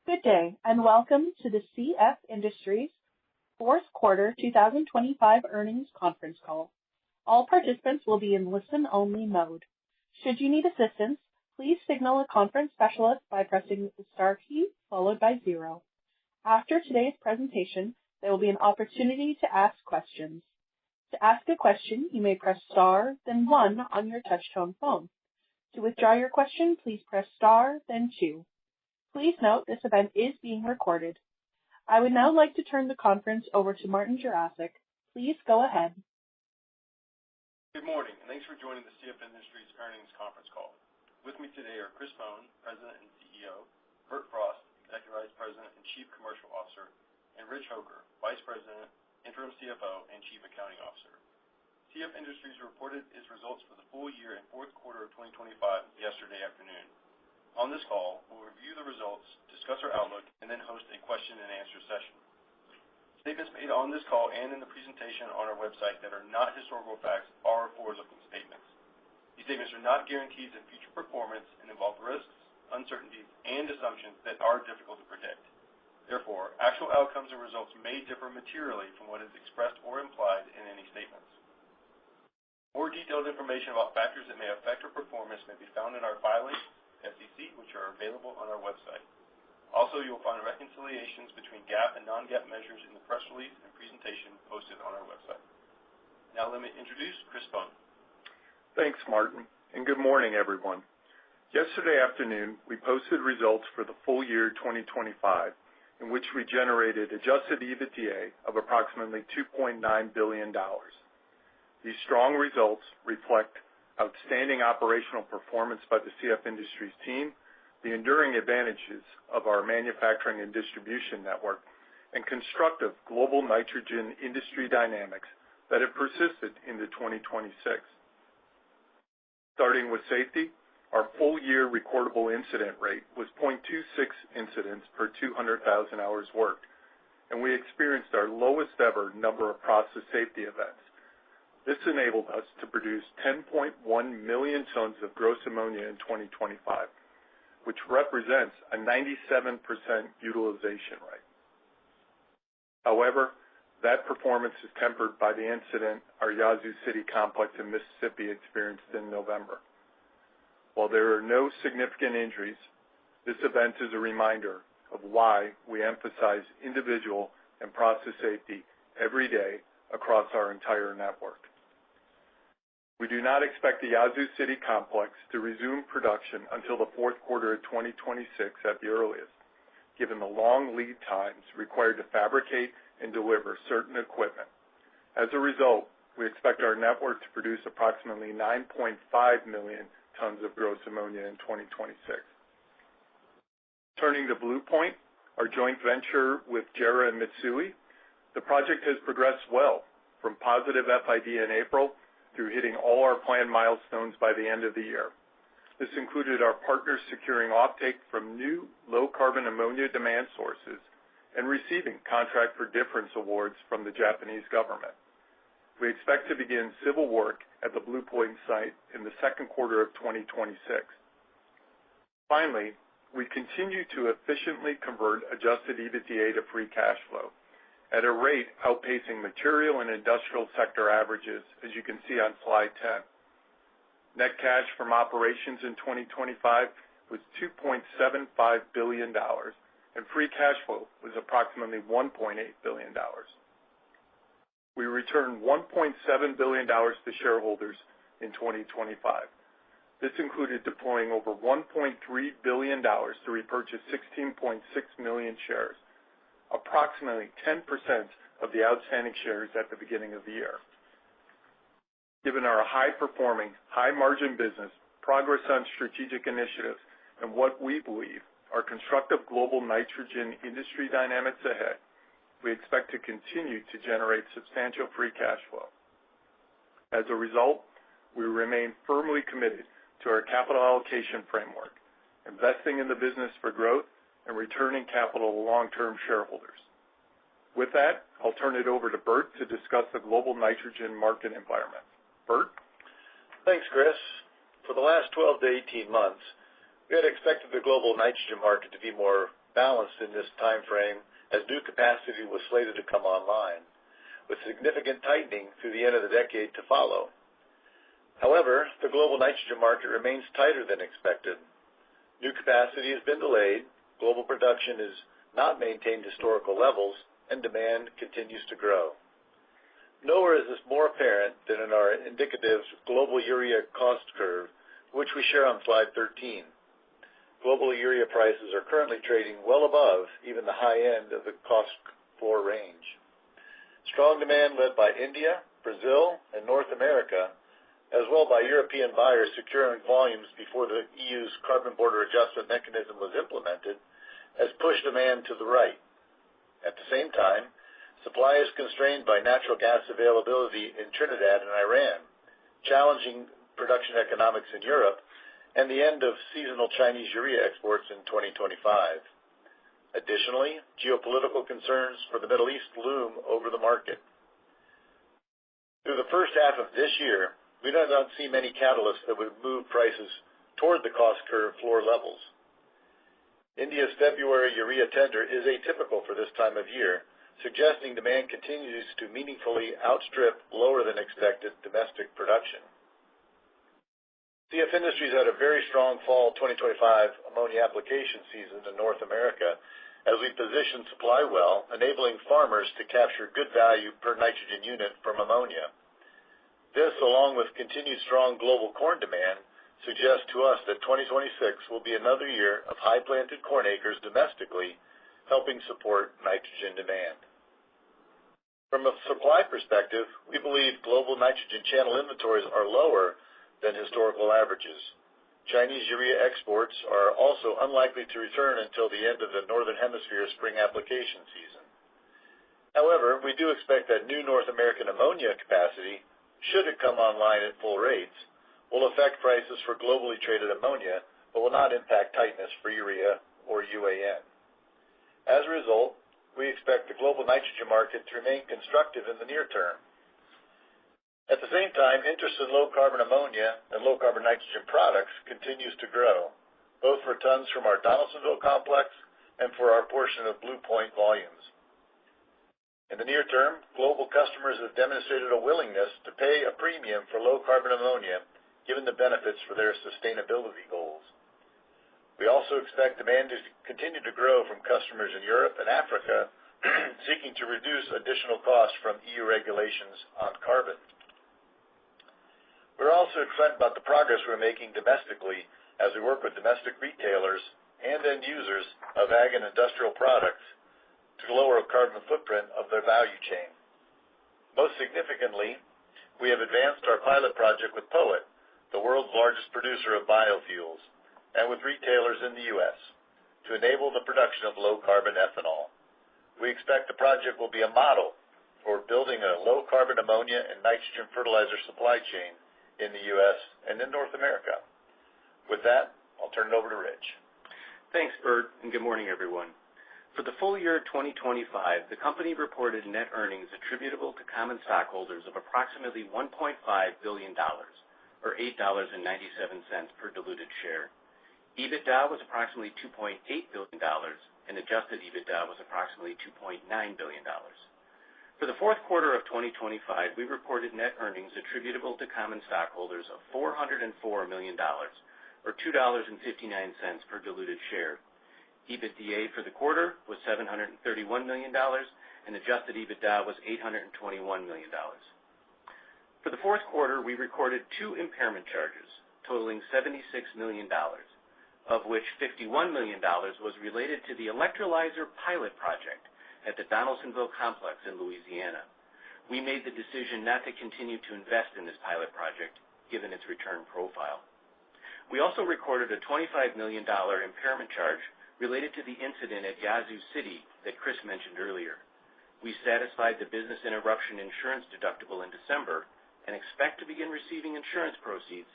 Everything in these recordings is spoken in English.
Good day, and welcome to the CF Industries fourth quarter 2025 earnings conference call. All participants will be in listen-only mode. Should you need assistance, please signal a conference specialist by pressing the star key followed by 0. After today's presentation, there will be an opportunity to ask questions. To ask a question, you may press star, then 1 on your touch-tone phone. To withdraw your question, please press star, then 2. Please note this event is being recorded. I would now like to turn the conference over to Martin Jurasic. Please go ahead. Good morning, and thanks for joining the CF Industries earnings conference call. With me today are Chris Bohn, President and CEO, Bert Frost, Executive Vice President and Chief Commercial Officer, and Rich Hoker, Vice President, Interim CFO, and Chief Accounting Officer. CF Industries reported its results for the full year and fourth quarter of 2025 yesterday afternoon. On this call, we'll review the results, discuss our outlook, and then host a question and answer session. Statements made on this call and in the presentation on our website that are not historical facts are forward-looking statements. These statements are not guarantees of future performance and involve risks, uncertainties, and assumptions that are difficult to predict. Therefore, actual outcomes and results may differ materially from what is expressed or implied in any statements. More detailed information about factors that may affect our performance may be found in our filings SEC, which are available on our website. Also, you'll find reconciliations between GAAP and non-GAAP measures in the press release and presentation posted on our website. Now let me introduce Chris Bohn. Thanks, Martin, and good morning, everyone. Yesterday afternoon, we posted results for the full year 2025, in which we generated adjusted EBITDA of approximately $2.9 billion. These strong results reflect outstanding operational performance by the CF Industries team, the enduring advantages of our manufacturing and distribution network, and constructive global nitrogen industry dynamics that have persisted into 2026. Starting with safety, our full-year recordable incident rate was 0.26 incidents per 200,000 hours worked, and we experienced our lowest ever number of process safety events. This enabled us to produce 10.1 million tons of gross ammonia in 2025, which represents a 97% utilization rate. However, that performance is tempered by the incident our Yazoo City complex in Mississippi experienced in November. While there are no significant injuries, this event is a reminder of why we emphasize individual and process safety every day across our entire network. We do not expect the Yazoo City complex to resume production until the fourth quarter of 2026 at the earliest, given the long lead times required to fabricate and deliver certain equipment. As a result, we expect our network to produce approximately 9.5 million tons of gross ammonia in 2026. Turning to Blue Point, our joint venture with JERA and Mitsui, the project has progressed well from positive FID in April through hitting all our planned milestones by the end of the year. This included our partners securing offtake from new low-carbon ammonia demand sources and receiving contract for difference awards from the Japanese government. We expect to begin civil work at the Blue Point site in the second quarter of 2026. Finally, we continue to efficiently convert adjusted EBITDA to free cash flow at a rate outpacing material and industrial sector averages, as you can see on slide 10. Net cash from operations in 2025 was $2.75 billion, and free cash flow was approximately $1.8 billion. We returned $1.7 billion to shareholders in 2025. This included deploying over $1.3 billion to repurchase 16.6 million shares, approximately 10% of the outstanding shares at the beginning of the year. Given our high-performing, high-margin business, progress on strategic initiatives, and what we believe are constructive global nitrogen industry dynamics ahead, we expect to continue to generate substantial free cash flow. As a result, we remain firmly committed to our capital allocation framework, investing in the business for growth and returning capital to long-term shareholders. With that, I'll turn it over to Bert to discuss the global nitrogen market environment. Bert? Thanks, Chris. For the last 12 to 18 months, we had expected the global nitrogen market to be more balanced in this time frame as new capacity was slated to come online, with significant tightening through the end of the decade to follow. However, the global nitrogen market remains tighter than expected. New capacity has been delayed, global production has not maintained historical levels, and demand continues to grow. Nowhere is this more apparent than in our indicative global urea cost curve, which we share on slide 13. Global urea prices are currently trading well above even the high end of the cost floor range. Strong demand led by India, Brazil, and North America, as well by European buyers securing volumes before the EU's carbon border adjustment mechanism was implemented, has pushed demand to the right. At the same time, supply is constrained by natural gas availability in Trinidad and Iran, challenging production economics in Europe, and the end of seasonal Chinese urea exports in 2025. Additionally, geopolitical concerns for the Middle East loom over the market. Through the first half of this year, we do not see many catalysts that would move prices toward the cost curve floor levels. India's February urea tender is atypical for this time of year, suggesting demand continues to meaningfully outstrip lower than expected domestic production. CF Industries had a very strong fall 2025 ammonia application season in North America as we positioned supply well, enabling farmers to capture good value per nitrogen unit from ammonia. This, along with continued strong global corn demand, suggests to us that 2026 will be another year of high planted corn acres domestically, helping support nitrogen demand. From a supply perspective, we believe global nitrogen channel inventories are lower than historical averages. Chinese urea exports are also unlikely to return until the end of the Northern Hemisphere spring application season. However, we do expect that new North American ammonia capacity, should it come online at full rates, will affect prices for globally traded ammonia, but will not impact tightness for urea or UAN. As a result, we expect the global nitrogen market to remain constructive in the near term. At the same time, interest in low-carbon ammonia and low-carbon nitrogen products continues to grow, both for tons from our Donaldsonville complex and for our portion of Blue Point volumes. In the near term, global customers have demonstrated a willingness to pay a premium for low-carbon ammonia, given the benefits for their sustainability goals. We also expect demand to continue to grow from customers in Europe and Africa seeking to reduce additional costs from EU regulations on carbon. We're also excited about the progress we're making domestically as we work with domestic retailers and end users of ag and industrial products to lower the carbon footprint of their value chain. Most significantly, we have advanced our pilot project with POET, the world's largest producer of biofuels, and with retailers in the U.S. to enable the production of low-carbon ethanol. We expect the project will be a model for building a low-carbon ammonia and nitrogen fertilizer supply chain in the U.S. and in North America. With that, I'll turn it over to Rich. Thanks, Bert, and good morning, everyone. For the full year 2025, the company reported net earnings attributable to common stockholders of approximately $1.5 billion, or $8.97 per diluted share. EBITDA was approximately $2.8 billion, and adjusted EBITDA was approximately $2.9 billion. For the fourth quarter of 2025, we reported net earnings attributable to common stockholders of $404 million, or $2.59 per diluted share. EBITDA for the quarter was $731 million, and adjusted EBITDA was $821 million. For the fourth quarter, we recorded two impairment charges totaling $76 million, of which $51 million was related to the electrolyzer pilot project at the Donaldsonville complex in Louisiana. We made the decision not to continue to invest in this pilot project, given its return profile. We also recorded a $25 million impairment charge related to the incident at Yazoo City that Chris mentioned earlier. We satisfied the business interruption insurance deductible in December and expect to begin receiving insurance proceeds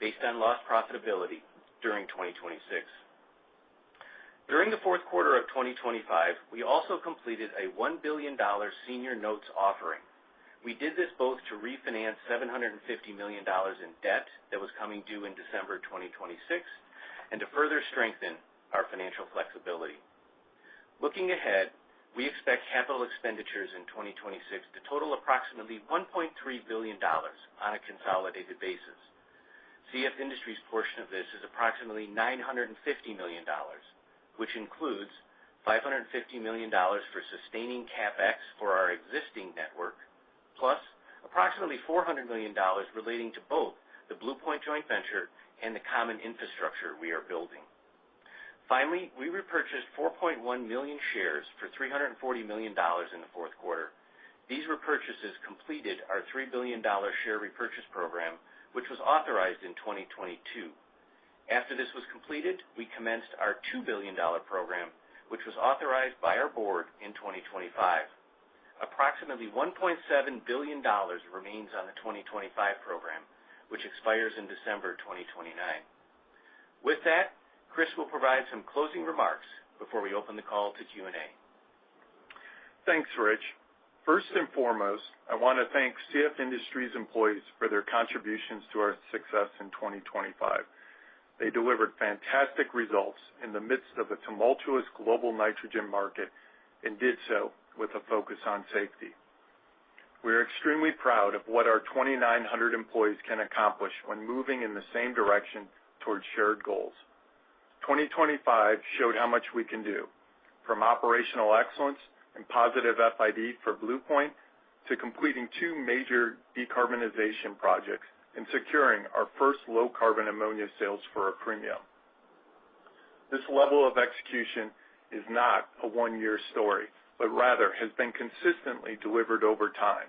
based on lost profitability during 2026. During the fourth quarter of 2025, we also completed a $1 billion senior notes offering. We did this both to refinance $750 million in debt that was coming due in December 2026 and to further strengthen our financial flexibility. Looking ahead, we expect capital expenditures in 2026 to total approximately $1.3 billion on a consolidated basis. CF Industries' portion of this is approximately $950 million, which includes $550 million for sustaining CapEx for our existing network, plus approximately $400 million relating to both the Blue Point joint venture and the common infrastructure we are building. Finally, we repurchased 4.1 million shares for $340 million in the fourth quarter. These repurchases completed our $3 billion share repurchase program, which was authorized in 2022. After this was completed, we commenced our $2 billion program, which was authorized by our board in 2025. Approximately $1.7 billion remains on the 2025 program, which expires in December 2029. With that, Chris will provide some closing remarks before we open the call to Q&A. Thanks, Rich. First and foremost, I want to thank CF Industries employees for their contributions to our success in 2025. They delivered fantastic results in the midst of a tumultuous global nitrogen market and did so with a focus on safety. We are extremely proud of what our 2,900 employees can accomplish when moving in the same direction towards shared goals. 2025 showed how much we can do, from operational excellence and positive FID for Blue Point to completing 2 major decarbonization projects and securing our first low-carbon ammonia sales for a premium. This level of execution is not a one-year story, but rather has been consistently delivered over time.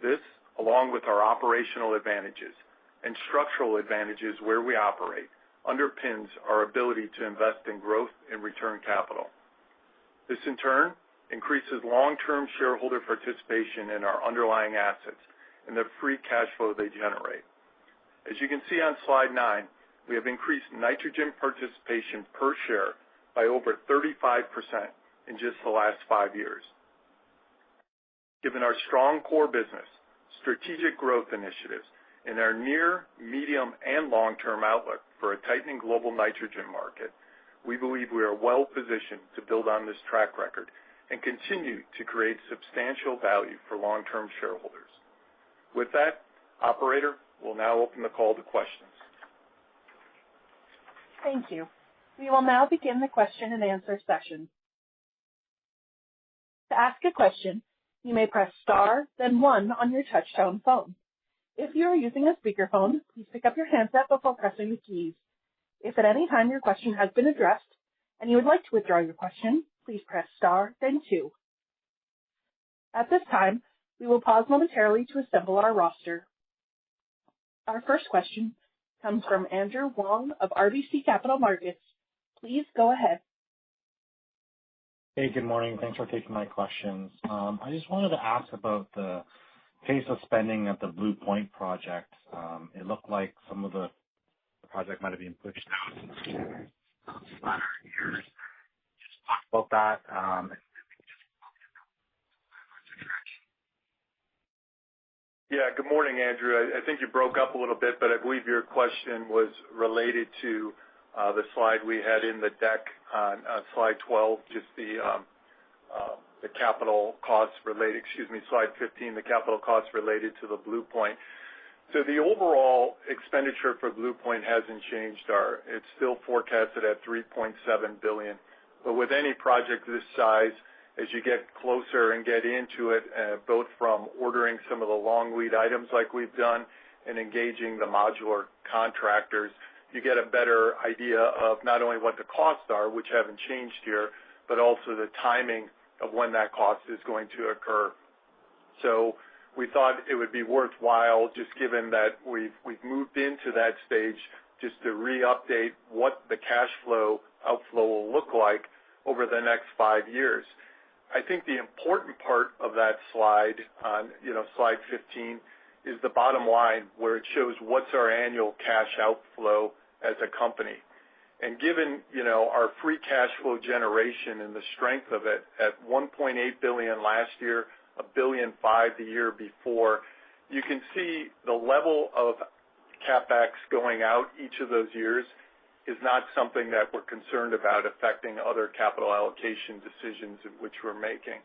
This, along with our operational advantages and structural advantages where we operate, underpins our ability to invest in growth and return capital. This, in turn, increases long-term shareholder participation in our underlying assets and the free cash flow they generate. As you can see on slide 9, we have increased nitrogen participation per share by over 35% in just the last 5 years. Given our strong core business, strategic growth initiatives, and our near, medium, and long-term outlook for a tightening global nitrogen market, we believe we are well positioned to build on this track record and continue to create substantial value for long-term shareholders. With that, operator, we'll now open the call to questions. Thank you. We will now begin the question and answer session. To ask a question, you may press star, then 1 on your touchtone phone. If you are using a speakerphone, please pick up your handset before pressing the keys. If at any time your question has been addressed and you would like to withdraw your question, please press star, then 2. At this time, we will pause momentarily to assemble our roster. Our first question comes from Andrew Wong of RBC Capital Markets. Please go ahead. Hey, good morning. Thanks for taking my questions. I just wanted to ask about the pace of spending at the Blue Point project. It looked like some of the project might have been pushed out into latter years. Just talk about that. Yeah, good morning, Andrew. I think you broke up a little bit, but I believe your question was related to the slide we had in the deck on slide 12, just the capital costs related, slide 15, the capital costs related to the Blue Point. So the overall expenditure for Blue Point hasn't changed. It's still forecasted at $3.7 billion. But with any project this size, as you get closer and get into it, both from ordering some of the long lead items like we've done and engaging the modular contractors, you get a better idea of not only what the costs are, which haven't changed here, but also the timing of when that cost is going to occur. So we thought it would be worthwhile, just given that we've moved into that stage, just to re-update what the cash flow outflow will look like over the next 5 years. I think the important part of that slide on, slide 15 is the bottom line, where it shows what's our annual cash outflow as a company. And given, our free cash flow generation and the strength of it at $1.8 billion last year, $1.5 billion the year before, you can see the level of CapEx going out each of those years is not something that we're concerned about affecting other capital allocation decisions in which we're making.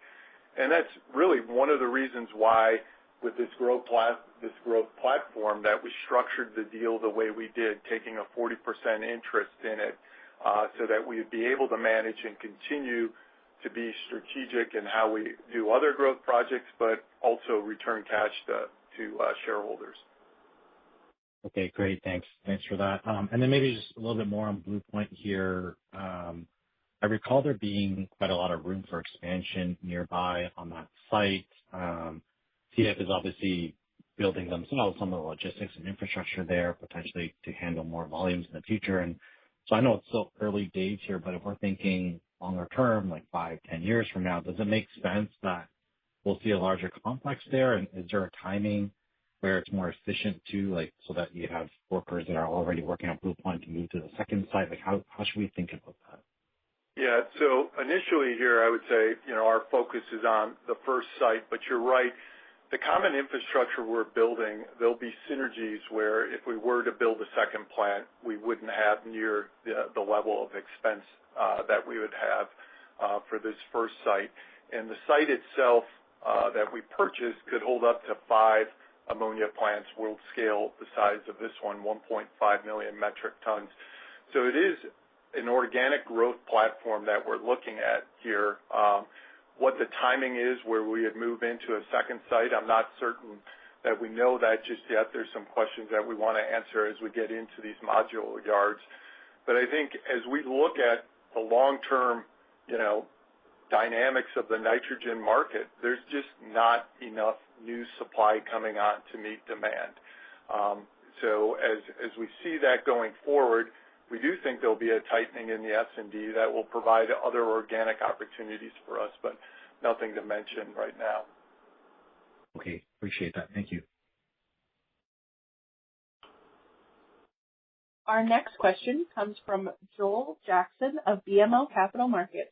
And that's really one of the reasons why with this growth platform that we structured the deal the way we did, taking a 40% interest in it, so that we would be able to manage and continue to be strategic in how we do other growth projects, but also return cash to shareholders. Okay, great. Thanks for that. And then maybe just a little bit more on Blue Point here. I recall there being quite a lot of room for expansion nearby on that site. CF is obviously building themselves some of the logistics and infrastructure there, potentially to handle more volumes in the future. And so I know it's still early days here, but if we're thinking longer term, like 5-10 years from now, does it make sense that we'll see a larger complex there? And is there a timing where it's more efficient too, like so that you have workers that are already working on Blue Point to move to the second site? Like how should we think about that? Yeah, so initially here I would say, our focus is on the first site, but you're right. The common infrastructure we're building, there'll be synergies where if we were to build a second plant, we wouldn't have near the level of expense that we would have for this first site. And the site itself that we purchased could hold up to 5 ammonia plants, world scale, the size of this one, 1.5 million metric tons. So it is an organic growth platform that we're looking at here. What the timing is where we would move into a second site, I'm not certain that we know that just yet. There's some questions that we want to answer as we get into these modular yards. But I think as we look at the long-term, dynamics of the nitrogen market, there's just not enough new supply coming on to meet demand. So as we see that going forward, we do think there'll be a tightening in the S&D that will provide other organic opportunities for us, but nothing to mention right now. Okay, appreciate that. Thank you. Our next question comes from Joel Jackson of BMO Capital Markets.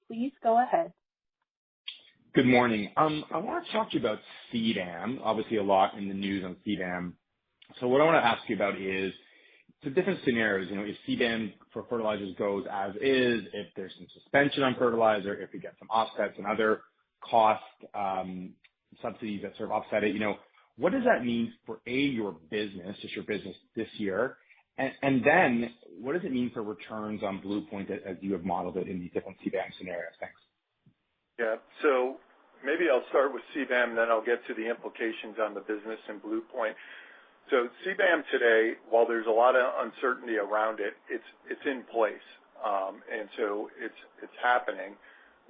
Please go ahead. Good morning. I want to talk to you about CBAM. Obviously, a lot in the news on CBAM. So what I want to ask you about is the different scenarios. If CBAM for fertilizers goes as is, if there's some suspension on fertilizer, if we get some offsets and other cost subsidies that sort of offset it, what does that mean for your business, just your business this year? And then what does it mean for returns on Blue Point as you have modeled it in these different CBAM scenarios? Thanks. Yeah, so maybe I'll start with CBAM, then I'll get to the implications on the business and Blue Point. So CBAM today, while there's a lot of uncertainty around it, it's in place, and so it's happening.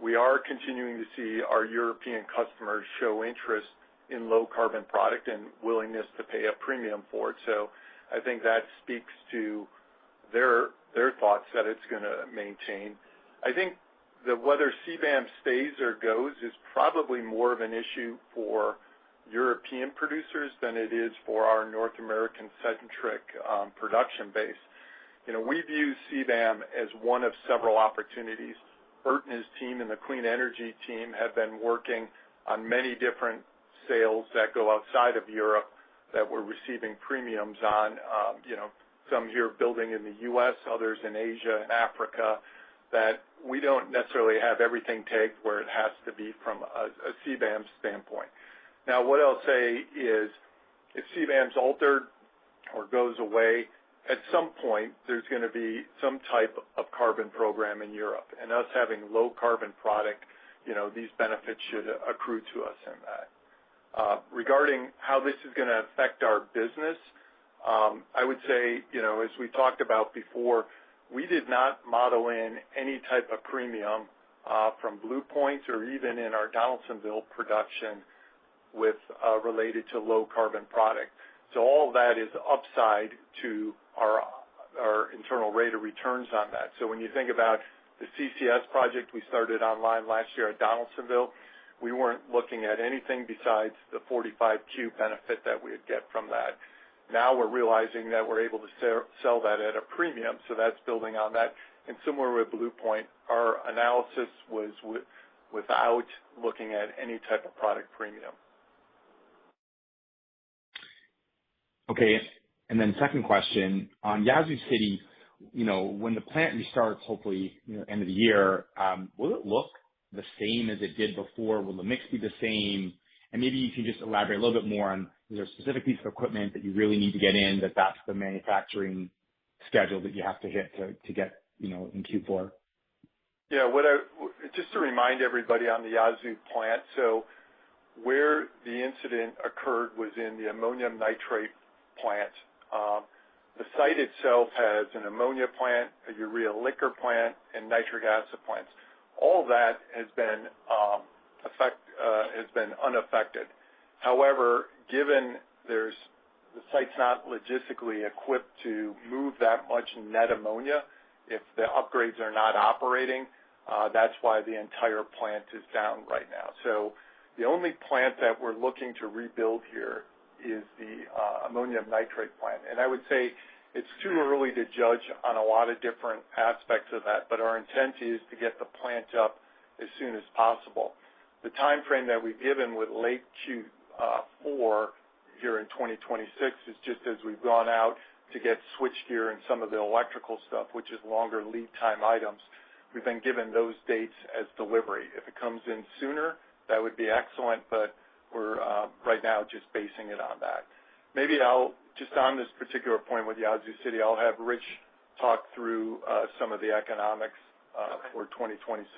We are continuing to see our European customers show interest in low carbon product and willingness to pay a premium for it. So I think that speaks to their thoughts that it's going to maintain. I think that whether CBAM stays or goes is probably more of an issue for European producers than it is for our North American-centric production base. We view CBAM as one of several opportunities. Bert and his team and the clean energy team have been working on many different sales that go outside of Europe that we're receiving premiums on, some here building in the U.S., others in Asia and Africa, that we don't necessarily have everything tagged where it has to be from a CBAM standpoint. Now, what I'll say is if CBAM's altered or goes away, at some point there's going to be some type of carbon program in Europe. And us having low carbon product, these benefits should accrue to us in that. Regarding how this is going to affect our business, I would say, as we talked about before, we did not model in any type of premium from Blue Point or even in our Donaldsonville production with related to low carbon product. So all of that is upside to our internal rate of returns on that. So when you think about the CCS project we started online last year at Donaldsonville, we weren't looking at anything besides the 45Q benefit that we would get from that. Now we're realizing that we're able to sell that at a premium, so that's building on that. And similar with Blue Point, our analysis was without looking at any type of product premium. Okay, and then second question, on Yazoo City, when the plant restarts, hopefully, end of the year, will it look the same as it did before? Will the mix be the same? And maybe you can just elaborate a little bit more on, is there a specific piece of equipment that you really need to get in, that's the manufacturing schedule that you have to hit to get, in Q4? Yeah, just to remind everybody on the Yazoo plant, so where the incident occurred was in the ammonium nitrate plant. The site itself has an ammonia plant, a urea liquor plant, and nitric acid plants. All that has been unaffected. However, given the site's not logistically equipped to move that much net ammonia, if the upgrades are not operating, that's why the entire plant is down right now. So the only plant that we're looking to rebuild here is the ammonium nitrate plant. And I would say it's too early to judge on a lot of different aspects of that, but our intent is to get the plant up as soon as possible. The time frame that we've given with late Q4 here in 2026 is just as we've gone out to get switchgear and some of the electrical stuff, which is longer lead time items. We've been given those dates as delivery. If it comes in sooner, that would be excellent, but we're right now just basing it on that. Maybe just on this particular point with Yazoo City, I'll have Rich talk through some of the economics for 2026.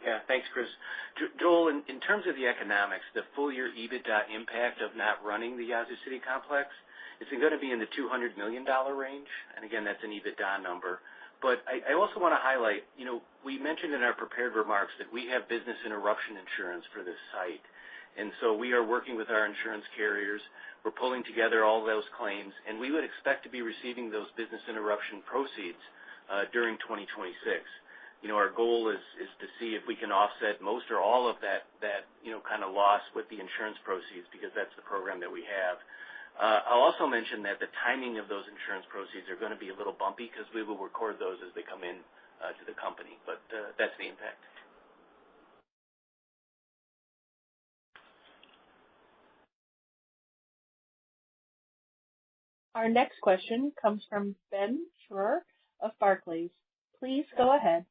Yeah, thanks, Chris. Joel, in terms of the economics, the full year EBITDA impact of not running the Yazoo City complex, it's going to be in the $200 million range. And again, that's an EBITDA number. But I also want to highlight, we mentioned in our prepared remarks that we have business interruption insurance for this site. And so we are working with our insurance carriers. We're pulling together all those claims, and we would expect to be receiving those business interruption proceeds during 2026. Our goal is to see if we can offset most or all of that kind of loss with the insurance proceeds, because that's the program that we have. I'll also mention that the timing of those insurance proceeds are going to be a little bumpy because we will record those as they come in to the company, but that's the impact. Our next question comes from Ben Theurer of Barclays. Please go ahead.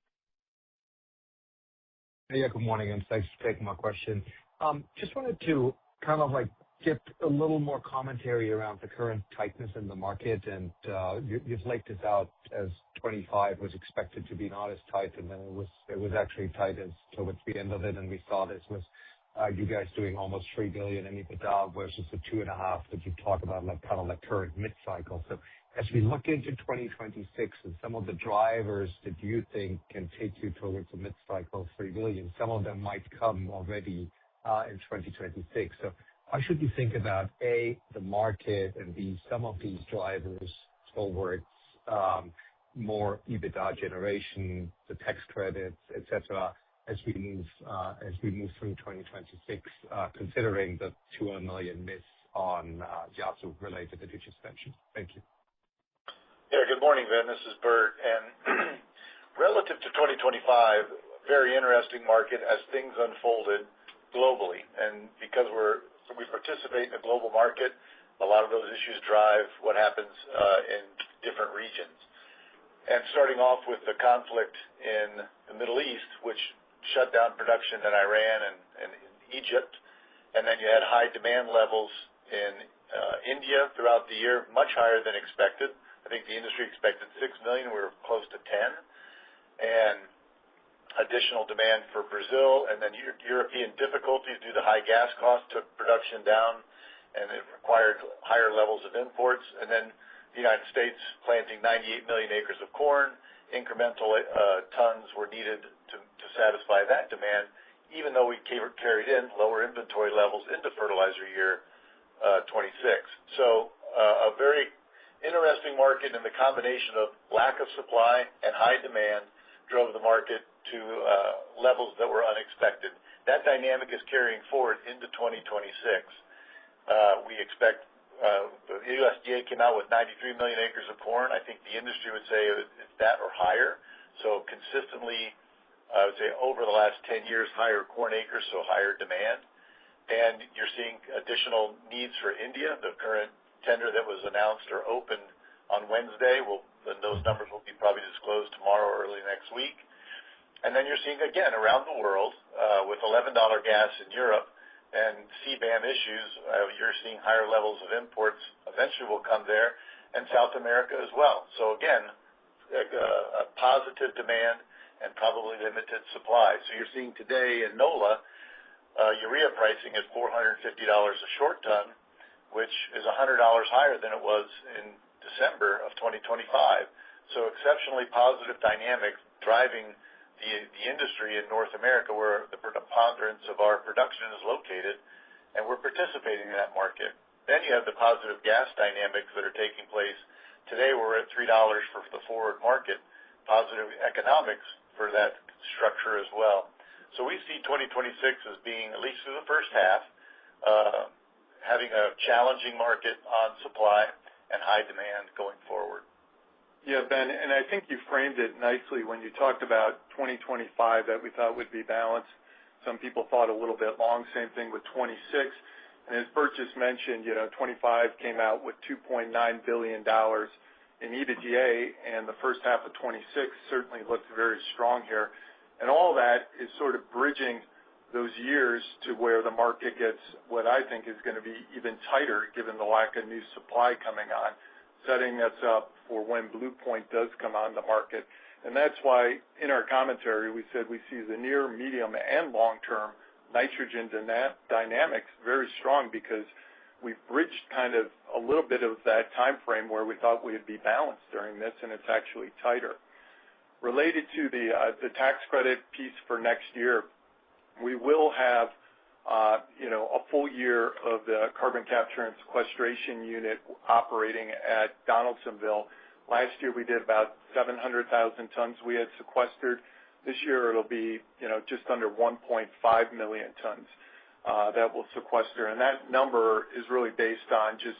Yeah, good morning, and thanks for taking my question. Just wanted to kind of get a little more commentary around the current tightness in the market, and you've laid this out as 25 was expected to be not as tight, and then it was actually tight as towards the end of it, and we saw this was you guys doing almost $3 billion in EBITDA versus the 2.5 that you talk about, kind of current mid-cycle. So as we look into 2026 and some of the drivers that you think can take you towards a mid-cycle $3 billion, some of them might come already in 2026. So how should you think about, A, the market, and B, some of these drivers towards more EBITDA generation, the tax credits, et cetera, as we move through 2026, considering the $200 million miss on Yazoo related that you just mentioned? Thank you. Yeah, good morning, Ben. This is Bert. And relative to 2025, very interesting market as things unfolded globally. And because we participate in the global market, a lot of those issues drive what happens in different regions. And starting off with the conflict in the Middle East, which shut down production in Iran and in Egypt, and then you had high demand levels in India throughout the year, much higher than expected. I think the industry expected 6 million. We were close to 10. And additional demand for Brazil, and then European difficulties due to high gas costs took production down, and it required higher levels of imports. And then the United States planting 98 million acres of corn, incremental tons were needed to satisfy that demand, even though we carried in lower inventory levels into fertilizer year 26. So a very interesting market, and the combination of lack of supply and high demand drove the market to levels that were unexpected. That dynamic is carrying forward into 2026. We expect the USDA came out with 93 million acres of corn. I think the industry would say it's that or higher. So consistently, I would say over the last 10 years, higher corn acres, so higher demand. And you're seeing additional needs for India. The current tender that was announced or opened on Wednesday will and those numbers will be probably disclosed tomorrow or early next week. And then you're seeing, again, around the world, with $11 gas in Europe and CBAM issues, you're seeing higher levels of imports eventually will come there, and South America as well. So again, a positive demand and probably limited supply. So you're seeing today in NOLA, urea pricing is $450 a short ton, which is $100 higher than it was in December of 2025. So exceptionally positive dynamics driving the industry in North America, where the preponderance of our production is located, and we're participating in that market. Then you have the positive gas dynamics that are taking place. Today we're at $3 for the forward market, positive economics for that structure as well. So we see 2026 as being, at least through the first half, having a challenging market on supply and high demand going forward. Yeah, Ben, and I think you framed it nicely when you talked about 2025 that we thought would be balanced. Some people thought a little bit long, same thing with 26. And as Bert just mentioned, 25 came out with $2.9 billion in EBITDA, and the first half of 26 certainly looks very strong here. And all that is sort of bridging those years to where the market gets what I think is going to be even tighter given the lack of new supply coming on, setting us up for when Blue Point does come on the market. And that's why in our commentary we said we see the near, medium, and long-term nitrogen dynamics very strong, because we've bridged kind of a little bit of that time frame where we thought we'd be balanced during this, and it's actually tighter. Related to the tax credit piece for next year, we will have a full year of the carbon capture and sequestration unit operating at Donaldsonville. Last year we did about 700,000 tons we had sequestered. This year it'll be just under 1.5 million tons that will sequester, and that number is really based on just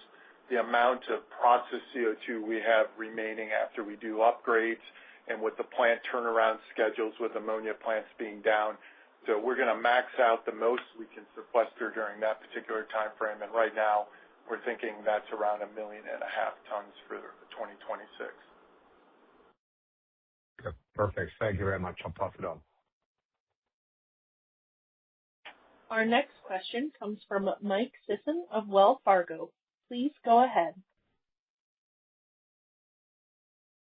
the amount of processed CO2 we have remaining after we do upgrades, and with the plant turnaround schedules with ammonia plants being down. So we're going to max out the most we can sequester during that particular time frame, and right now we're thinking that's around 1.5 million tons for 2026. Okay, perfect. Thank you very much. I'll pass it on. Our next question comes from Mike Sisson of Wells Fargo. Please go ahead.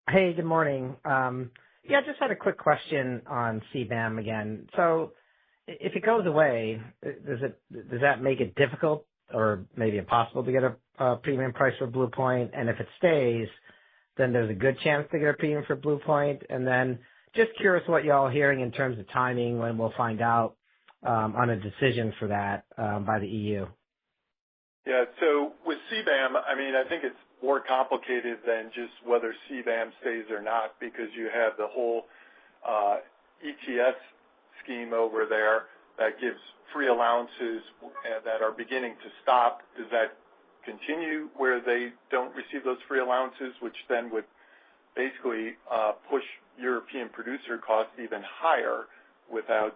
Hey, good morning. Yeah, just had a quick question on CBAM again. So if it goes away, does that make it difficult or maybe impossible to get a premium price for Blue Point? And if it stays, then there's a good chance to get a premium for Blue Point. And then just curious what y'all are hearing in terms of timing, when we'll find out on a decision for that by the EU. Yeah, so with CBAM, I think it's more complicated than just whether CBAM stays or not, because you have the whole ETS scheme over there that gives free allowances that are beginning to stop. Does that continue where they don't receive those free allowances, which then would basically push European producer costs even higher without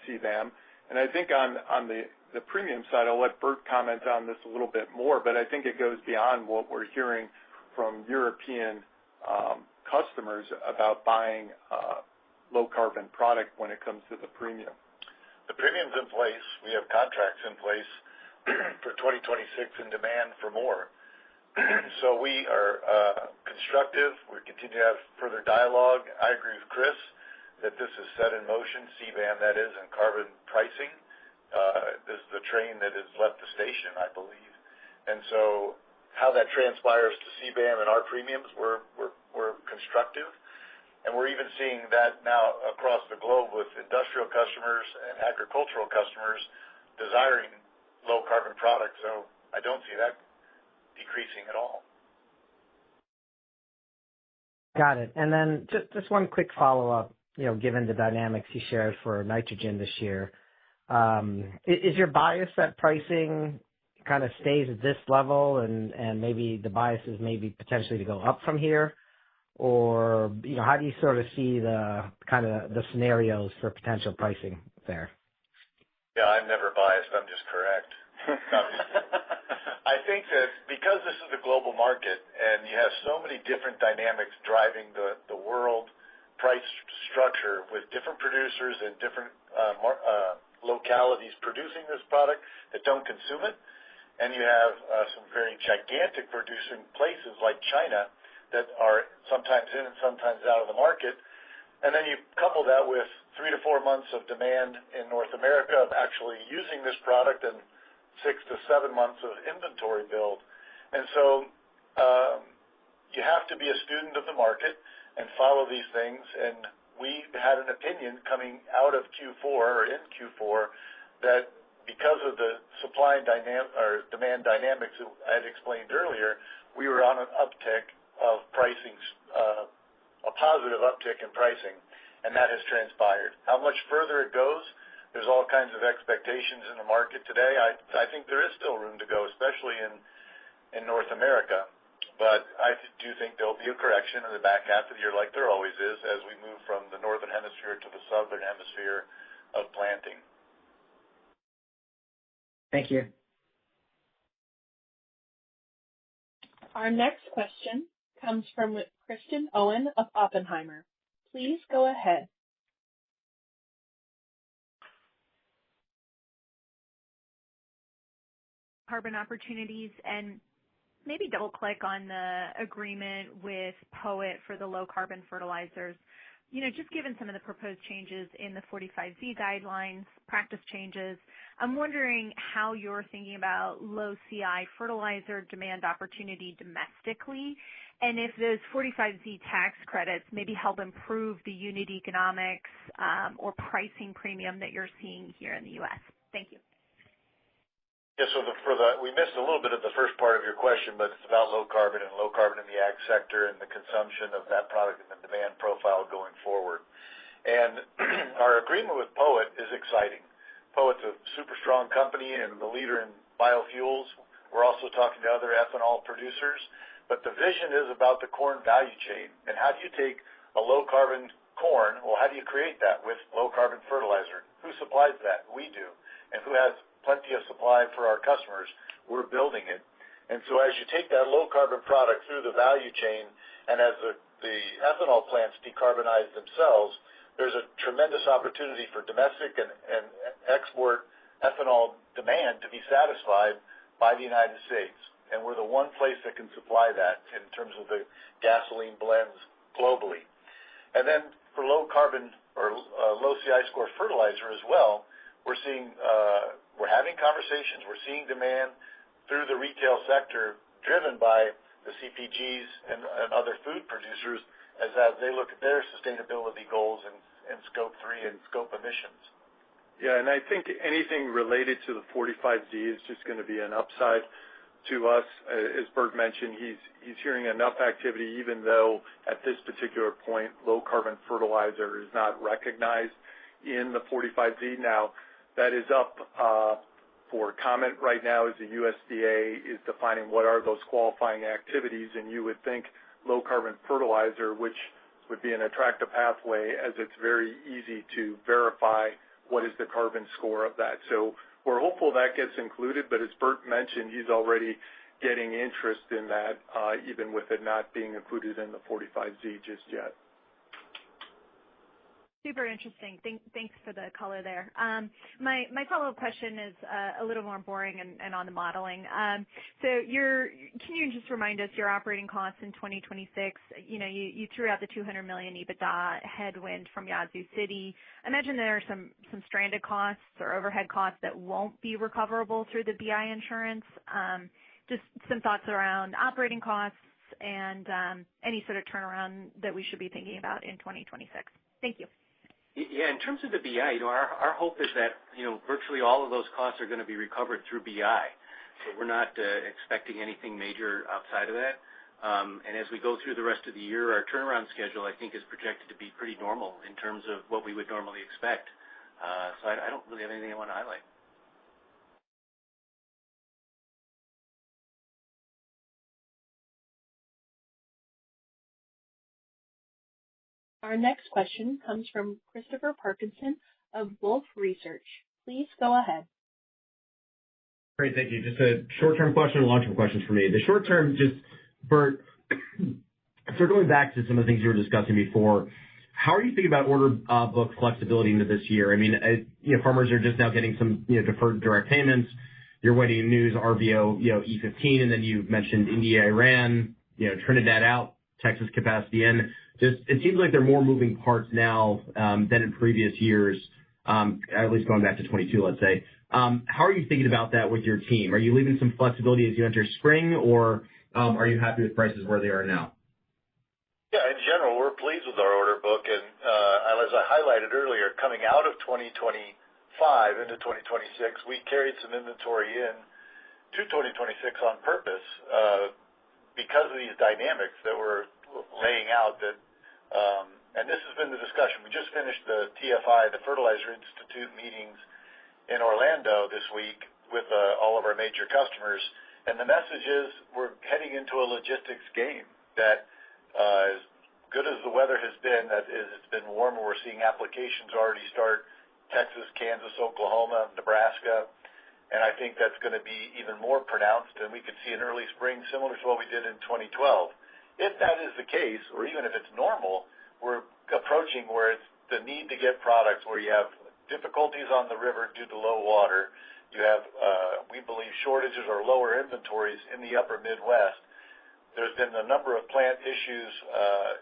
CBAM? And I think on the premium side, I'll let Bert comment on this a little bit more, but I think it goes beyond what we're hearing from European customers about buying low-carbon product when it comes to the premium. The premium's in place. We have contracts in place for 2026 and demand for more. So we are constructive. We continue to have further dialogue. I agree with Chris that this is set in motion, CBAM that is, and carbon pricing. This is the train that has left the station, I believe. And so how that transpires to CBAM and our premiums, we're constructive. And we're even seeing that now across the globe with industrial customers and agricultural customers desiring low-carbon products. So I don't see that decreasing at all. Got it. And then just one quick follow-up, given the dynamics you shared for nitrogen this year, is your bias that pricing kind of stays at this level and maybe the bias is maybe potentially to go up from here? Or, how do you sort of see the kind of the scenarios for potential pricing there? Yeah, I'm never biased. I'm just correct. I think that because this is a global market and you have so many different dynamics driving the world price structure with different producers and different localities producing this product that don't consume it, and you have some very gigantic producing places like China that are sometimes in and sometimes out of the market, and then you couple that with 3 to 4 months of demand in North America of actually using this product and 6 to 7 months of inventory build. And so you have to be a student of the market and follow these things. And we had an opinion coming out of Q4 or in Q4 that because of the supply and demand dynamics that I had explained earlier, we were on an uptick of pricing, a positive uptick in pricing, and that has transpired. How much further it goes, there's all kinds of expectations in the market today. I think there is still room to go, especially in North America. But I do think there'll be a correction in the back half of the year, like there always is, as we move from the northern hemisphere to the southern hemisphere of planting. Thank you. Our next question comes from Kristen Owen of Oppenheimer. Please go ahead. Carbon opportunities, and maybe double click on the agreement with POET for the low carbon fertilizers. Just given some of the proposed changes in the 45Z guidelines, practice changes, I'm wondering how you're thinking about low CI fertilizer demand opportunity domestically, and if those 45Z tax credits maybe help improve the unit economics or pricing premium that you're seeing here in the U.S. Thank you. Yeah, so we missed a little bit of the first part of your question, but it's about low carbon and low carbon in the ag sector and the consumption of that product and the demand profile going forward. And our agreement with POET is exciting. POET's a super strong company and the leader in biofuels. We're also talking to other ethanol producers, but the vision is about the corn value chain. And how do you take a low carbon corn? Well, how do you create that with low carbon fertilizer? Who supplies that? We do. And who has plenty of supply for our customers? We're building it. And so as you take that low carbon product through the value chain, and as the ethanol plants decarbonize themselves, there's a tremendous opportunity for domestic and export ethanol demand to be satisfied by the United States. And we're the one place that can supply that in terms of the gasoline blends globally. And then for low carbon or low CI score fertilizer as well, we're having conversations, we're seeing demand through the retail sector driven by the CPGs and other food producers as they look at their sustainability goals and scope 3 and scope emissions. Yeah, and I think anything related to the 45Z is just going to be an upside to us. As Bert mentioned, he's hearing enough activity, even though at this particular point, low carbon fertilizer is not recognized in the 45Z. Now, that is up for comment right now as the USDA is defining what are those qualifying activities, and you would think low carbon fertilizer, which would be an attractive pathway, as it's very easy to verify what is the carbon score of that. So we're hopeful that gets included, but as Bert mentioned, he's already getting interest in that, even with it not being included in the 45Z just yet. Super interesting. Thanks for the color there. My follow-up question is a little more boring and on the modeling. So can you just remind us your operating costs in 2026? You threw out the $200 million EBITDA headwind from Yazoo City. I imagine there are some stranded costs or overhead costs that won't be recoverable through the BI insurance. Just some thoughts around operating costs and any sort of turnaround that we should be thinking about in 2026. Thank you. Yeah, in terms of the BI, our hope is that, virtually all of those costs are going to be recovered through BI. So we're not expecting anything major outside of that. And as we go through the rest of the year, our turnaround schedule, I think, is projected to be pretty normal in terms of what we would normally expect. So I don't really have anything I want to highlight. Our next question comes from Christopher Parkinson of Wolfe Research. Please go ahead. Great. Thank you. Just a short-term question and long-term questions for me. The short term, just Bert, circling back to some of the things you were discussing before, how are you thinking about order book flexibility into this year? I mean, farmers are just now getting some, deferred direct payments. You're waiting news, RVO, E15, and then you mentioned India, Iran, Trinidad out, Texas capacity in. Just it seems like there are more moving parts now than in previous years, at least going back to 22, let's say. How are you thinking about that with your team? Are you leaving some flexibility as you enter spring, or are you happy with prices where they are now? Yeah, in general, we're pleased with our order book, and as I highlighted earlier, coming out of 2025 into 2026, we carried some inventory in to 2026 on purpose because of these dynamics that we're laying out. And this has been the discussion. We just finished the TFI, the Fertilizer Institute meetings in Orlando this week with all of our major customers, and the message is we're heading into a logistics game that as good as the weather has been, that is, it's been warmer. We're seeing applications already start Texas, Kansas, Oklahoma, Nebraska, and I think that's going to be even more pronounced, and we could see an early spring similar to what we did in 2012. If that is the case, or even if it's normal, we're approaching where it's the need to get products where you have difficulties on the river due to low water. You have, we believe, shortages or lower inventories in the upper Midwest. There's been a number of plant issues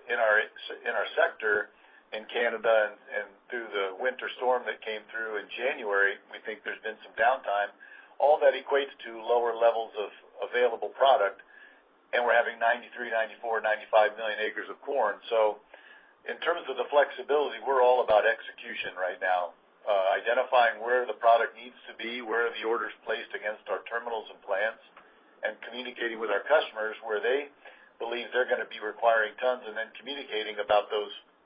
in our sector in Canada and through the winter storm that came through in January. We think there's been some downtime. All that equates to lower levels of available product, and we're having 93, 94, 95 million acres of corn. So in terms of the flexibility, we're all about execution right now. Identifying where the product needs to be, where are the orders placed against our terminals and plants, and communicating with our customers where they believe they're going to be requiring tons, and then communicating about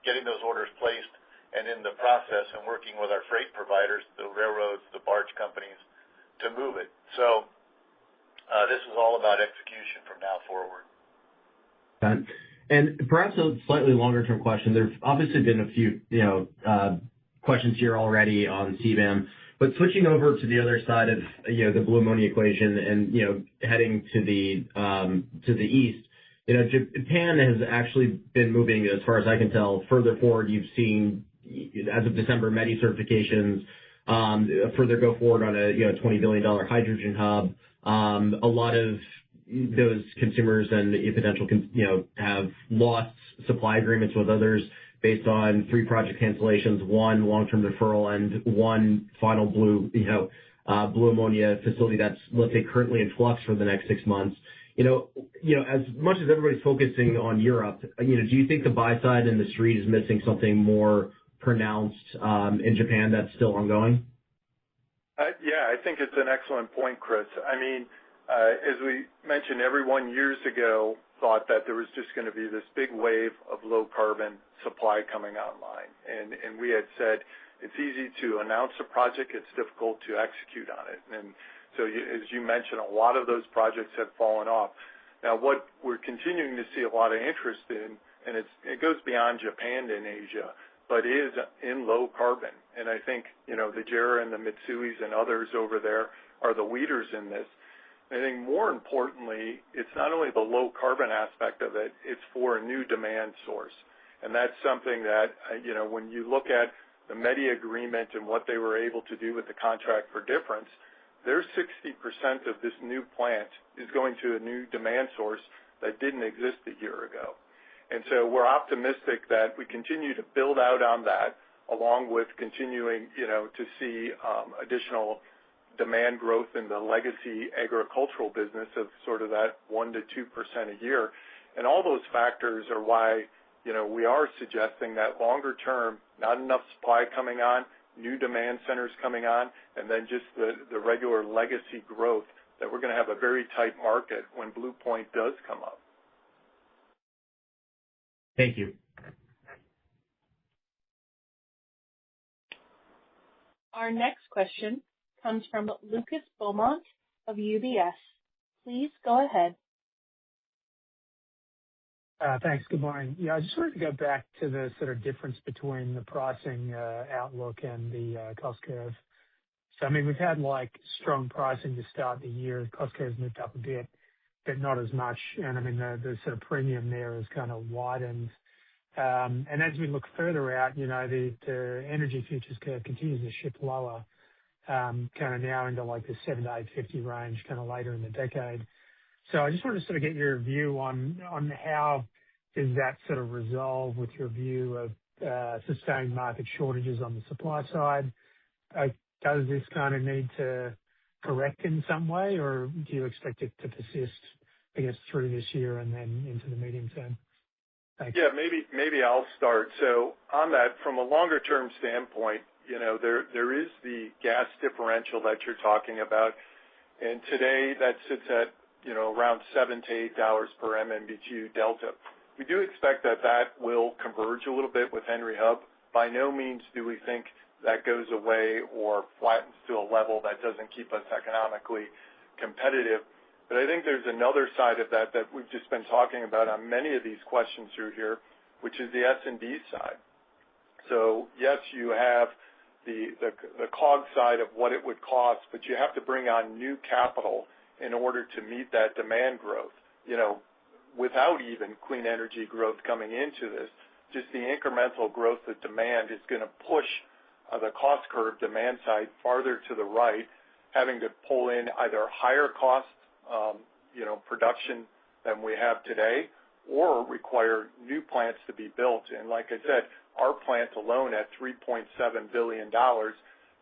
getting those orders placed, and in the process and working with our freight providers, the railroads, the barge companies, to move it. So this is all about execution from now forward. And perhaps a slightly longer-term question. There's obviously been a few, questions here already on CBAM, but switching over to the other side of, the blue ammonia equation and, heading to the east, Japan has actually been moving, as far as I can tell, further forward. You've seen, as of December, METI certifications, further go forward on a, $20 billion hydrogen hub. A lot of those consumers and potential, have lost supply agreements with others based on 3 project cancellations, 1 long-term deferral, and 1 final blue ammonia facility that's, let's say, currently in flux for the next 6 months. As much as everybody's focusing on Europe, do you think the buy side and the street is missing something more pronounced in Japan that's still ongoing? Yeah, I think it's an excellent point, Chris. I mean, as we mentioned, everyone years ago thought that there was just going to be this big wave of low carbon supply coming online. And we had said it's easy to announce a project, it's difficult to execute on it. And so as you mentioned, a lot of those projects have fallen off. Now, what we're continuing to see a lot of interest in, and it goes beyond Japan and Asia, but is in low carbon. And I think, the JERA and the Mitsuis and others over there are the leaders in this. I think more importantly, it's not only the low carbon aspect of it, it's for a new demand source. And that's something that, when you look at the METI agreement and what they were able to do with the contract for difference, their 60% of this new plant is going to a new demand source that didn't exist a year ago. And so we're optimistic that we continue to build out on that, along with continuing, to see additional demand growth in the legacy agricultural business of sort of that 1% to 2% a year. And all those factors are why, we are suggesting that longer term, not enough supply coming on, new demand centers coming on, and then just the regular legacy growth, that we're going to have a very tight market when Blue Point does come up. Thank you. Our next question comes from Lucas Beaumont of UBS. Please go ahead. Thanks. Good morning. Yeah, I just wanted to go back to the sort of difference between the pricing outlook and the cost curve. So I mean, we've had like strong pricing to start the year. The cost curve's moved up a bit, but not as much. And I mean, the sort of premium there has kind of widened. And as we look further out, the energy futures curve continues to shift lower, kind of now into like the 7 to 850 range, kind of later in the decade. So I just wanted to sort of get your view on how does that sort of resolve with your view of sustained market shortages on the supply side? Does this kind of need to correct in some way, or do you expect it to persist, I guess, through this year and then into the medium term? Thanks. Yeah, maybe I'll start. So on that, from a longer term standpoint, there is the gas differential that you're talking about, and today that sits at around $7 to $8 per MMBtu delta. We do expect that will converge a little bit with Henry Hub. By no means do we think that goes away or flattens to a level that doesn't keep us economically competitive. But I think there's another side of that we've just been talking about on many of these questions through here, which is the S&D side. So yes, you have the COG side of what it would cost, but you have to bring on new capital in order to meet that demand growth. Without even clean energy growth coming into this, just the incremental growth of demand is going to push the cost curve demand side farther to the right, having to pull in either higher cost production than we have today, or require new plants to be built. And like I said, our plant alone at $3.7 billion,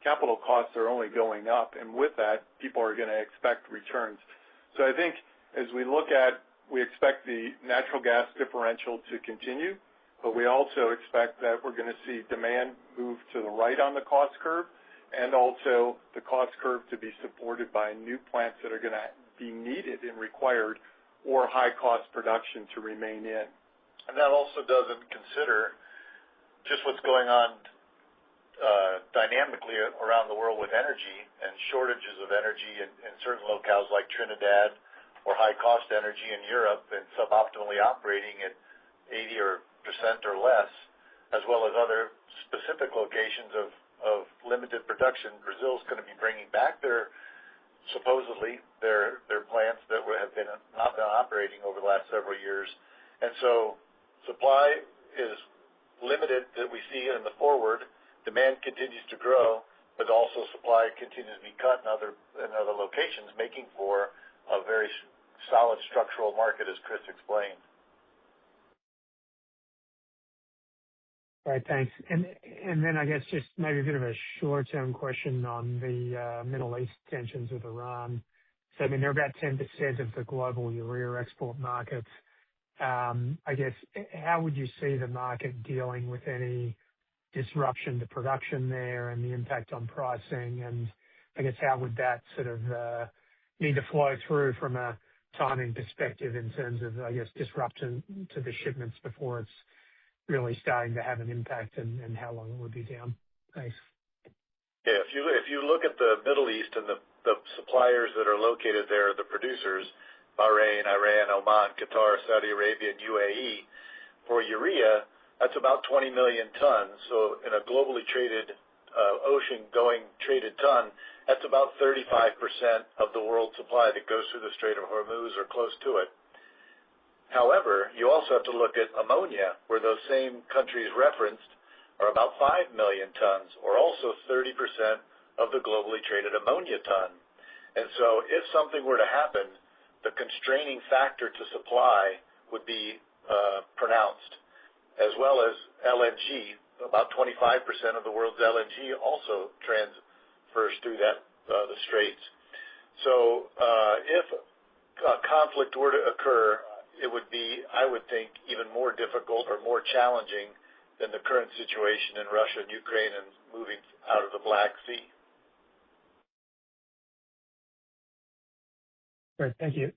capital costs are only going up, and with that, people are going to expect returns. So I think as we look at, we expect the natural gas differential to continue, but we also expect that we're going to see demand move to the right on the cost curve, and also the cost curve to be supported by new plants that are going to be needed and required, or high-cost production to remain in. And that also doesn't consider just what's going on dynamically around the world with energy and shortages of energy in certain locales like Trinidad, or high-cost energy in Europe and suboptimally operating at 80% or less, as well as other specific locations of limited production. Brazil's going to be bringing back supposedly their plants that have not been operating over the last several years. And so supply is limited that we see in the forward. Demand continues to grow, but also supply continues to be cut in other locations, making for a very solid structural market, as Chris explained. Right, thanks. And then I guess just maybe a bit of a short-term question on the Middle East tensions with Iran. So I mean, they're about 10% of the global urea export market. I guess, how would you see the market dealing with any disruption to production there and the impact on pricing? And I guess how would that sort of need to flow through from a timing perspective in terms of, I guess, disruption to the shipments before it's really starting to have an impact, and how long it would be down? Thanks. Yeah, if you look at the Middle East and the suppliers that are located there, the producers, Bahrain, Iran, Oman, Qatar, Saudi Arabia, and UAE, for urea, that's about 20 million tons. So in a globally traded ocean-going traded ton, that's about 35% of the world supply that goes through the Strait of Hormuz or close to it. However, you also have to look at ammonia, where those same countries referenced are about 5 million tons, or also 30% of the globally traded ammonia ton. And so if something were to happen, the constraining factor to supply would be pronounced, as well as LNG. About 25% of the world's LNG also transfers through the straits. So if a conflict were to occur, it would be, I would think, even more difficult or more challenging than the current situation in Russia and Ukraine and moving out of the Black Sea. Great. Thank you.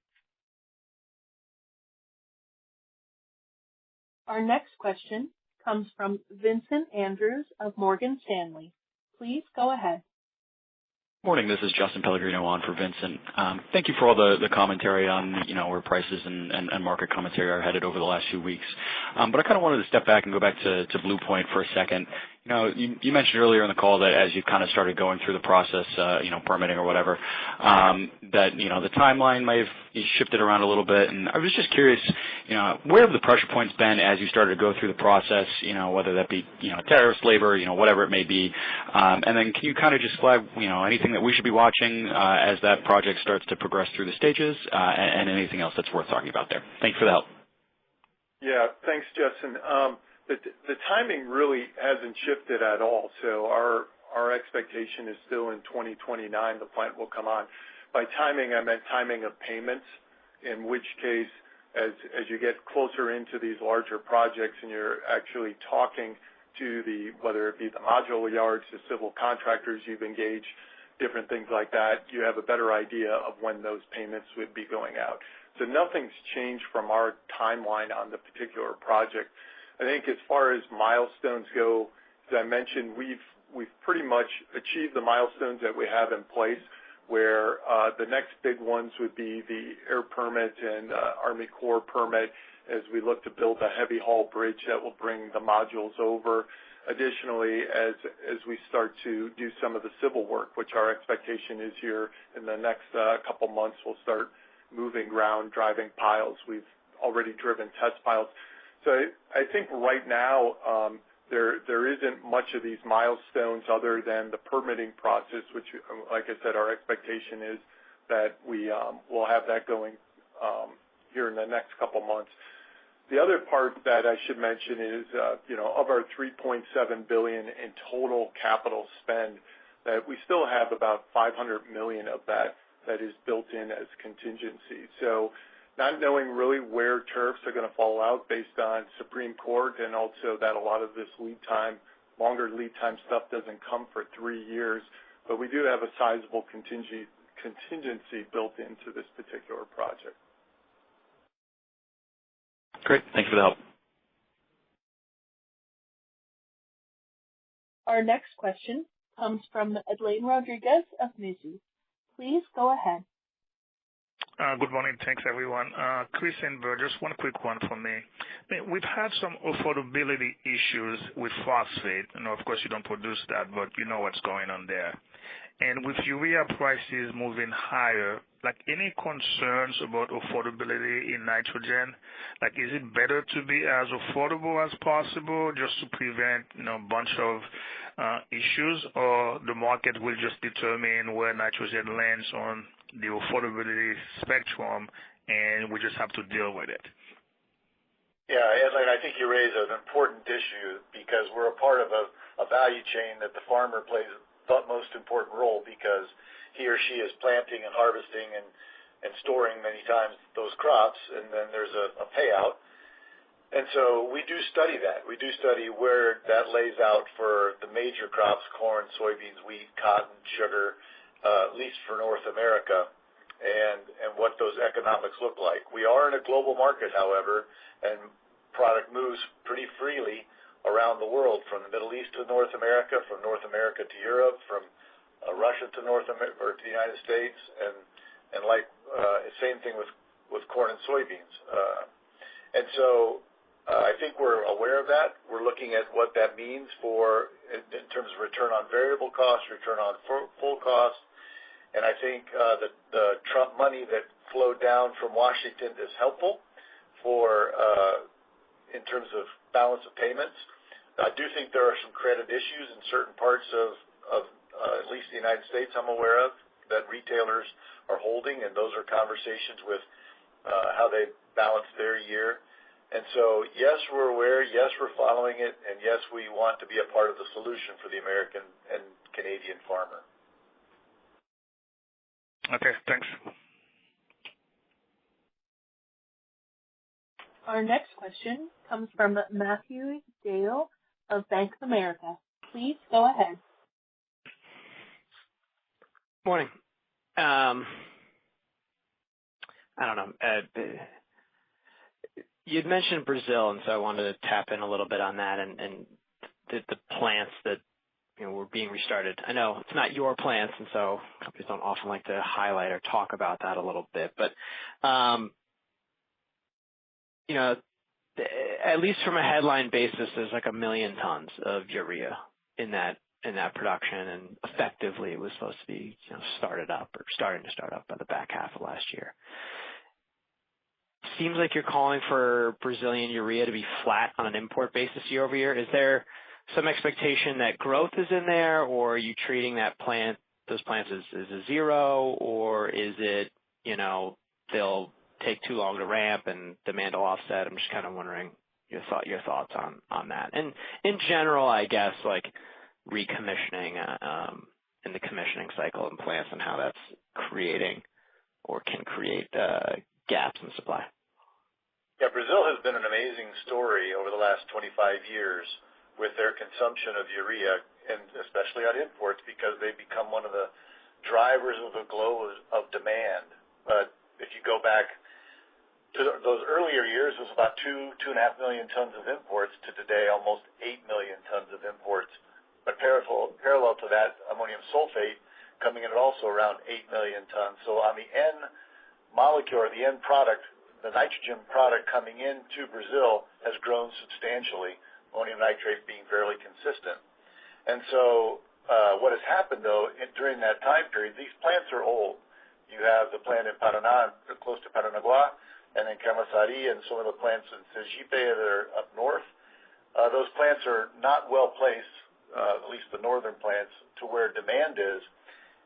Our next question comes from Vincent Andrews of Morgan Stanley. Please go ahead. Morning, this is Justin Pellegrino on for Vincent. Thank you for all the commentary on where prices and market commentary are headed over the last few weeks. But I kind of wanted to step back and go back to Blue Point for a second. You mentioned earlier in the call that as you've kind of started going through the process, permitting or whatever, that, the timeline may have shifted around a little bit. And I was just curious, where have the pressure points been as you started to go through the process, whether that be, tariffs, labor, whatever it may be. And then can you kind of just flag, anything that we should be watching as that project starts to progress through the stages, and anything else that's worth talking about there? Thanks for the help. Yeah, thanks, Justin. The timing really hasn't shifted at all. So our expectation is still in 2029 the plant will come on. By timing, I meant timing of payments, in which case, as you get closer into these larger projects and you're actually talking to whether it be the modular yards, the civil contractors you've engaged, different things like that, you have a better idea of when those payments would be going out. So nothing's changed from our timeline on the particular project. I think as far as milestones go, as I mentioned, we've pretty much achieved the milestones that we have in place, where the next big ones would be the air permit and Army Corps permit as we look to build a heavy haul bridge that will bring the modules over. Additionally, as we start to do some of the civil work, which our expectation is here in the next couple months, we'll start moving ground, driving piles. We've already driven test piles. So I think right now there isn't much of these milestones other than the permitting process, which, like I said, our expectation is that we will have that going here in the next couple months. The other part that I should mention is, of our $3.7 billion in total capital spend, that we still have about $500 million of that is built in as contingency. So not knowing really where tariffs are going to fall out based on Supreme Court, and also that a lot of this longer lead time stuff doesn't come for 3 years, but we do have a sizable contingency built into this particular project. Great. Thank you for the help. Our next question comes from Edlain Rodriguez of Mizuho. Please go ahead. Good morning. Thanks, everyone. Chris and Bert, just one quick one from me. We've had some affordability issues with phosphate. Of course, you don't produce that, but you know what's going on there. And with urea prices moving higher, any concerns about affordability in nitrogen? Is it better to be as affordable as possible just to prevent, a bunch of issues, or the market will just determine where nitrogen lands on the affordability spectrum, and we just have to deal with it? Yeah, Edlain, I think you raise an important issue because we're a part of a value chain that the farmer plays the most important role, because he or she is planting and harvesting and storing many times those crops, and then there's a payout. And so we do study that. We do study where that lays out for the major crops: corn, soybeans, wheat, cotton, sugar, at least for North America, and what those economics look like. We are in a global market, however, and product moves pretty freely around the world, from the Middle East to North America, from North America to Europe, from Russia to North America or to the United States, and same thing with corn and soybeans. And so I think we're aware of that. We're looking at what that means in terms of return on variable costs, return on full costs. And I think the Trump money that flowed down from Washington is helpful in terms of balance of payments. I do think there are some credit issues in certain parts of at least the United States I'm aware of that retailers are holding, and those are conversations with how they balance their year. And so, yes, we're aware, yes, we're following it, and yes, we want to be a part of the solution for the American and Canadian farmer. Okay, thanks. Our next question comes from Matthew Dale of Bank of America. Please go ahead. Morning. I don't know. You'd mentioned Brazil, and so I wanted to tap in a little bit on that and the plants that were being restarted. I know it's not your plants, and so companies don't often like to highlight or talk about that a little bit. But at least from a headline basis, there's 1 million tons of urea in that production, and effectively it was supposed to be started up or starting to start up by the back half of last year. Seems like you're calling for Brazilian urea to be flat on an import basis year over year. Is there some expectation that growth is in there, or are you treating those plants as a zero, or is it they'll take too long to ramp and demand will offset? I'm just kind of wondering your thoughts on that. And in general, I guess, like recommissioning in the commissioning cycle in plants and how that's creating or can create gaps in supply. Yeah, Brazil has been an amazing story over the last 25 years with their consumption of urea, and especially on imports, because they become one of the drivers of the glow of demand. But if you go back to those earlier years, it was about 2.5 million tons of imports to today, almost 8 million tons of imports. But parallel to that, ammonium sulfate coming in at also around 8 million tons. So on the end molecule, or the end product, the nitrogen product coming into Brazil has grown substantially, ammonium nitrate being fairly consistent. And so what has happened, though, during that time period, these plants are old. You have the plant in Paraná, close to Paranaguá, and then Camaçari, and some of the plants in Sergipe that are up north. Those plants are not well placed, at least the northern plants, to where demand is,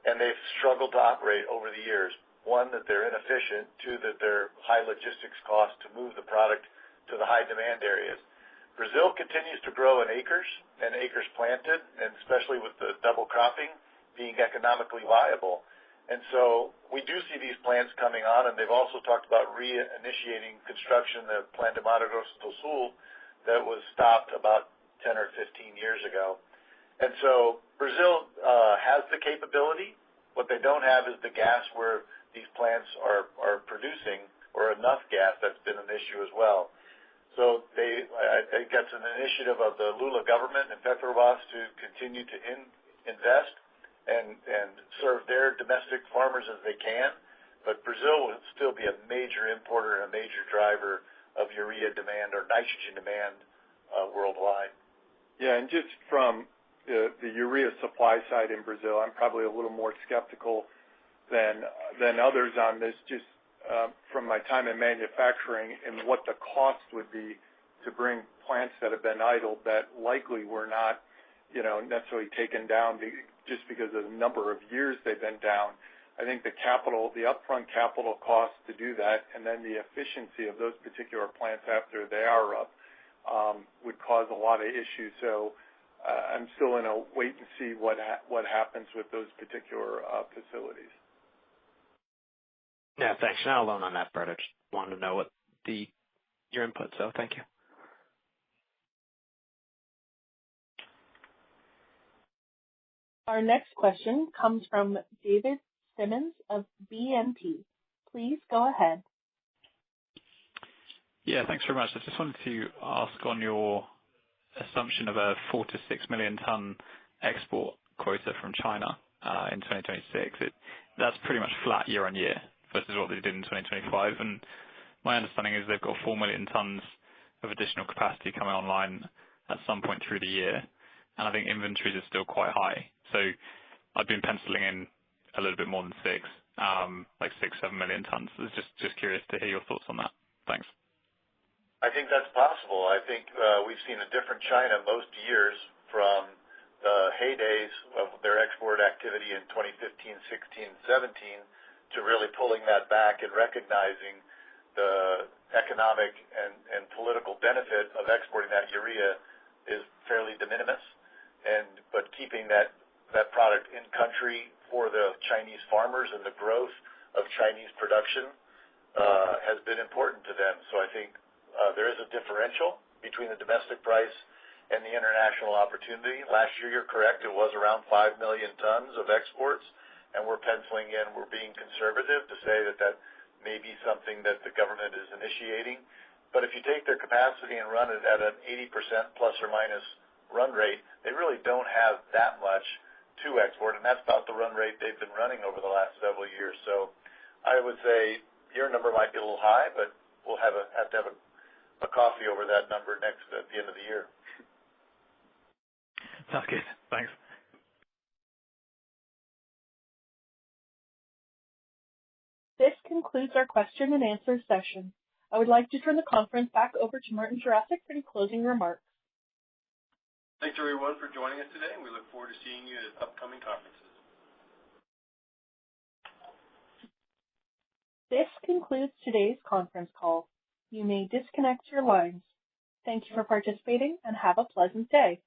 and they've struggled to operate over the years. One, that they're inefficient. Two, that they're high logistics costs to move the product to the high demand areas. Brazil continues to grow in acres and acres planted, and especially with the double cropping being economically viable. And so we do see these plants coming on, and they've also talked about reinitiating construction, the plant de Mato Grosso do Sul that was stopped about 10 or 15 years ago. And so Brazil has the capability. What they don't have is the gas where these plants are producing, or enough gas. That's been an issue as well. So I think that's an initiative of the Lula government and Petrobras to continue to invest and serve their domestic farmers as they can. But Brazil will still be a major importer and a major driver of urea demand or nitrogen demand worldwide. Yeah, and just from the urea supply side in Brazil, I'm probably a little more skeptical than others on this, just from my time in manufacturing and what the cost would be to bring plants that have been idled that likely were not, necessarily taken down just because of the number of years they've been down. I think the upfront capital cost to do that, and then the efficiency of those particular plants after they are up, would cause a lot of issues. So I'm still in a wait and see what happens with those particular facilities. Yeah, thanks. Not alone on that, Bert. I just wanted to know what your input, so thank you. Our next question comes from David Simmons of BNP. Please go ahead. Yeah, thanks very much. I just wanted to ask on your assumption of a 4 to 6 million ton export quota from China in 2026. That's pretty much flat year on year versus what they did in 2025. And my understanding is they've got 4 million tons of additional capacity coming online at some point through the year. And I think inventories are still quite high. So I've been penciling in a little bit more than 6, like 6-7 million tons. I was just curious to hear your thoughts on that. Thanks. I think that's possible. I think we've seen a different China most years, from the heydays of their export activity in 2015, 16, 17, to really pulling that back and recognizing the economic and political benefit of exporting that urea is fairly de minimis. But keeping that product in country for the Chinese farmers and the growth of Chinese production has been important to them. So I think there is a differential between the domestic price and the international opportunity. Last year, you're correct, it was around 5 million tons of exports, and we're penciling in, we're being conservative to say that may be something that the government is initiating. But if you take their capacity and run it at an 80% plus or minus run rate, they really don't have that much to export, and that's about the run rate they've been running over the last several years. So I would say your number might be a little high, but we'll have to have a coffee over that number at the end of the year. Sounds good. Thanks. This concludes our question and answer session. I would like to turn the conference back over to Martin Jurasik for any closing remarks. Thanks everyone for joining us today, and we look forward to seeing you at upcoming conferences. This concludes today's conference call. You may disconnect your lines. Thank you for participating and have a pleasant day.